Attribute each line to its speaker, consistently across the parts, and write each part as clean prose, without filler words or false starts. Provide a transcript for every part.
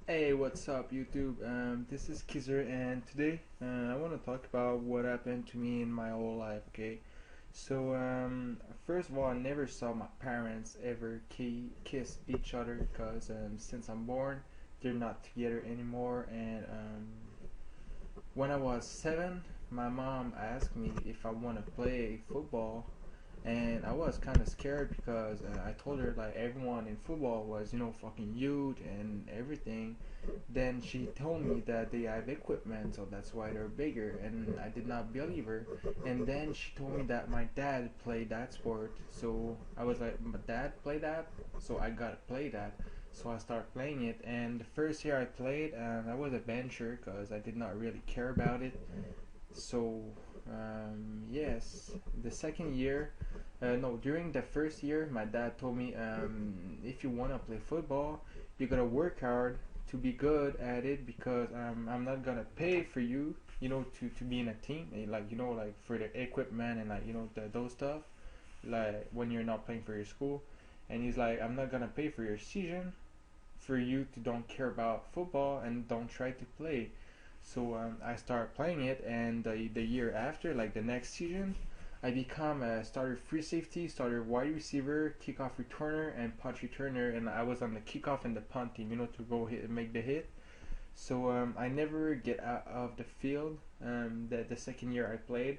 Speaker 1: Hey, what's up, YouTube? This is Kizer, and today I want to talk about what happened to me in my whole life. Okay, so first of all, I never saw my parents ever kiss each other because since I'm born, they're not together anymore. And when I was 7, my mom asked me if I want to play football, and I was kind of scared because I told her like everyone in football was fucking huge and everything. Then she told me that they have equipment, so that's why they're bigger, and I did not believe her. And then she told me that my dad played that sport, so I was like, my dad played that, so I gotta play that. So I started playing it, and the first year I played, I was a bencher because I did not really care about it. So yes, the second year, no, during the first year, my dad told me, if you wanna play football, you gotta work hard to be good at it because I'm not gonna pay for you, to be in a team, like like for the equipment and like those stuff, like when you're not playing for your school. And he's like, I'm not gonna pay for your season for you to don't care about football and don't try to play. So I started playing it, and the year after, like the next season, I become a starter free safety, starter wide receiver, kickoff returner, and punt returner, and I was on the kickoff and the punt team, to go hit and make the hit. So I never get out of the field. The second year I played,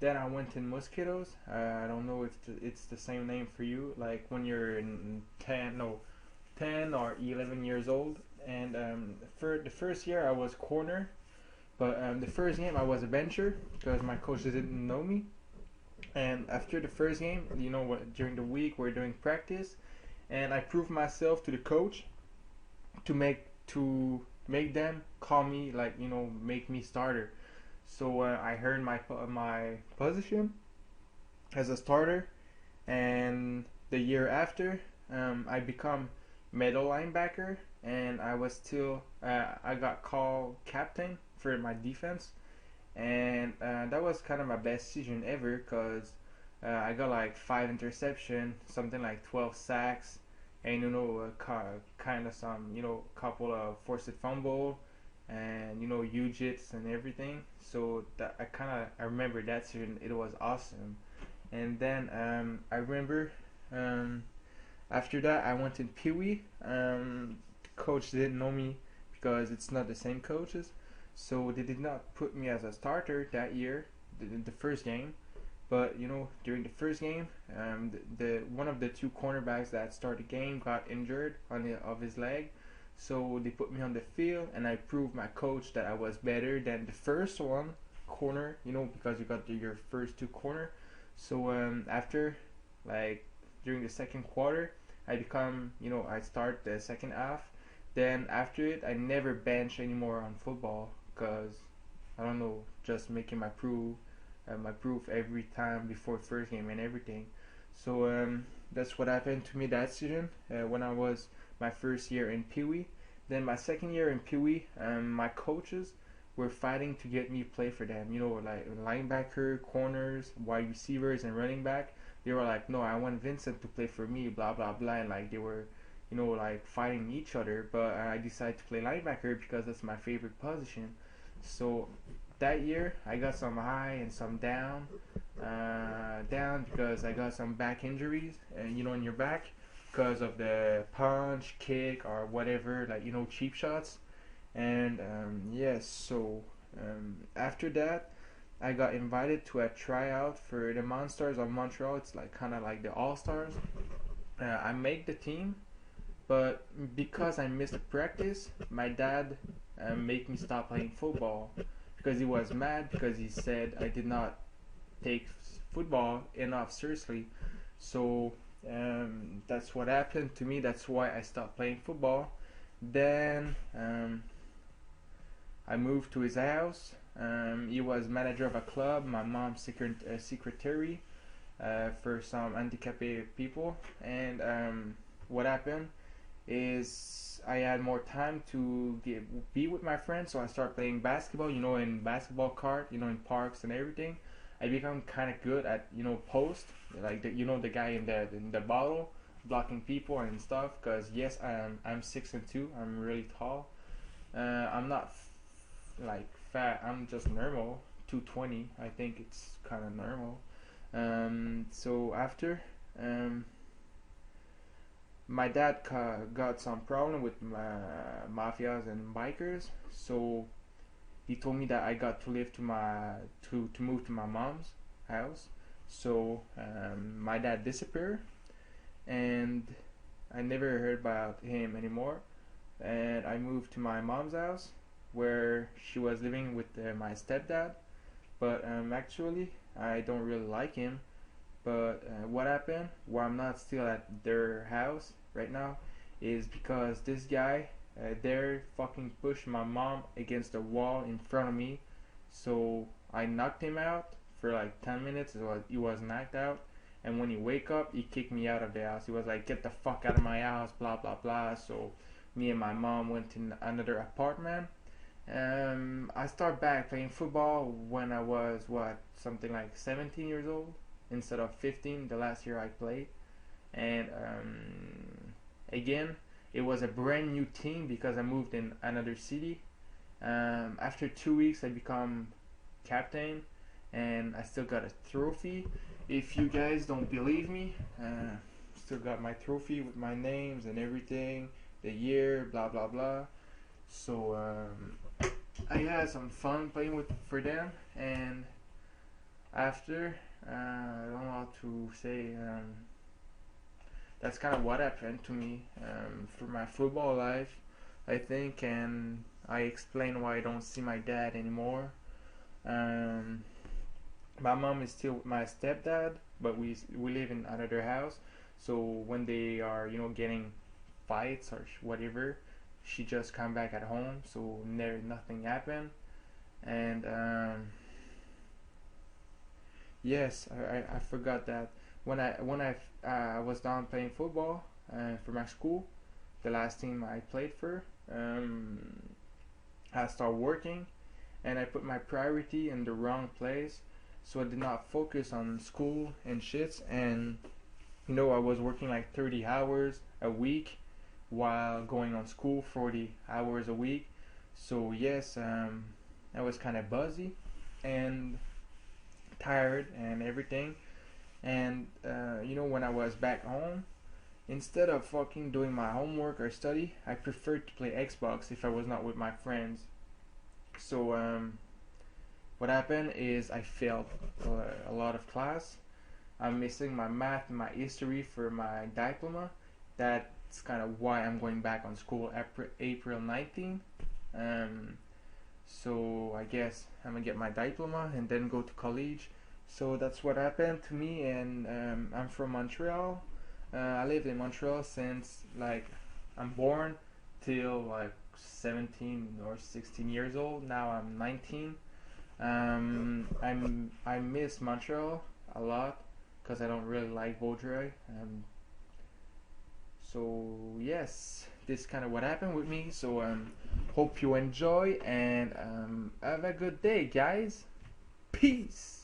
Speaker 1: then I went in Mosquitoes. I don't know if it's the same name for you. Like when you're in 10 or 11 years old. And for the first year I was corner, but the first game I was a bencher because my coach didn't know me. And after the first game, what, during the week we're doing practice, and I proved myself to the coach to make them call me, like make me starter. So I earned my position as a starter, and the year after, I become middle linebacker, and I got called captain for my defense, and that was kind of my best season ever because I got like 5 interception, something like 12 sacks, and kind of some couple of forced fumble, and huge hits and everything. So that I remember that season. It was awesome. And then I remember um, after that I went in Pee Wee. Coach didn't know me because it's not the same coaches, so they did not put me as a starter that year, the first game. But during the first game, the one of the two cornerbacks that started the game got injured of his leg, so they put me on the field, and I proved my coach that I was better than the first one corner. Because you got your first two corner. So after, like during the second quarter, I start the second half. Then after it, I never bench anymore on football because I don't know, just making my proof every time before first game and everything. So that's what happened to me that season when I was my first year in Pee Wee. Then my second year in Pee Wee, my coaches were fighting to get me play for them. Like linebacker, corners, wide receivers, and running back. They were like, no, I want Vincent to play for me, blah blah blah, and like they were, like fighting each other. But I decided to play linebacker because that's my favorite position. So that year I got some high and some down. Down because I got some back injuries, and in your back because of the punch, kick, or whatever, like cheap shots. And yes, so after that, I got invited to a tryout for the Monsters of Montreal. It's like kind of like the All Stars. I make the team, but because I missed the practice, my dad made me stop playing football because he was mad because he said I did not take football enough seriously. So that's what happened to me. That's why I stopped playing football. Then I moved to his house. He was manager of a club. My mom's secretary for some handicapped people. And what happened is I had more time to be with my friends, so I started playing basketball. In basketball court, in parks and everything. I become kind of good at post, like the guy in the bottle, blocking people and stuff. Cause yes, I'm 6'2". I'm really tall. I'm not like fat. I'm just normal. 220. I think it's kind of normal. So after, um, my dad got some problem with mafias and bikers. So he told me that I got to live to move to my mom's house. So my dad disappeared, and I never heard about him anymore. And I moved to my mom's house, where she was living with my stepdad. But actually, I don't really like him. But what happened? Why I'm not still at their house right now is because this guy there fucking pushed my mom against the wall in front of me. So I knocked him out for like 10 minutes. He was knocked out. And when he wake up, he kicked me out of the house. He was like, "Get the fuck out of my house," blah blah blah. So me and my mom went to another apartment. I started back playing football when I was something like 17 years old instead of 15 the last year I played. And again, it was a brand new team because I moved in another city. After 2 weeks, I become captain, and I still got a trophy. If you guys don't believe me, still got my trophy with my names and everything, the year, blah blah blah. So I had some fun playing with for them, and after I don't know how to say. That's kind of what happened to me for my football life, I think, and I explain why I don't see my dad anymore. Um, my mom is still with my stepdad, but we live in another house. So when they are getting fights or whatever, she just come back at home. So nothing happened, and yes, I forgot that when I was done playing football for my school, the last team I played for, I started working, and I put my priority in the wrong place, so I did not focus on school and shits. And I was working like 30 hours a week while going on school 40 hours a week. So yes, I was kind of buzzy and tired and everything. And when I was back home, instead of fucking doing my homework or study, I preferred to play Xbox if I was not with my friends. So what happened is I failed a lot of class. I'm missing my math and my history for my diploma. That's kind of why I'm going back on school April 19th. So I guess I'm gonna get my diploma and then go to college. So that's what happened to me, and I'm from Montreal. I lived in Montreal since like I'm born till like 17 or 16 years old. Now I'm 19. I miss Montreal a lot because I don't really like Vaudreuil. So yes, this is kind of what happened with me. So hope you enjoy, and have a good day, guys. Peace.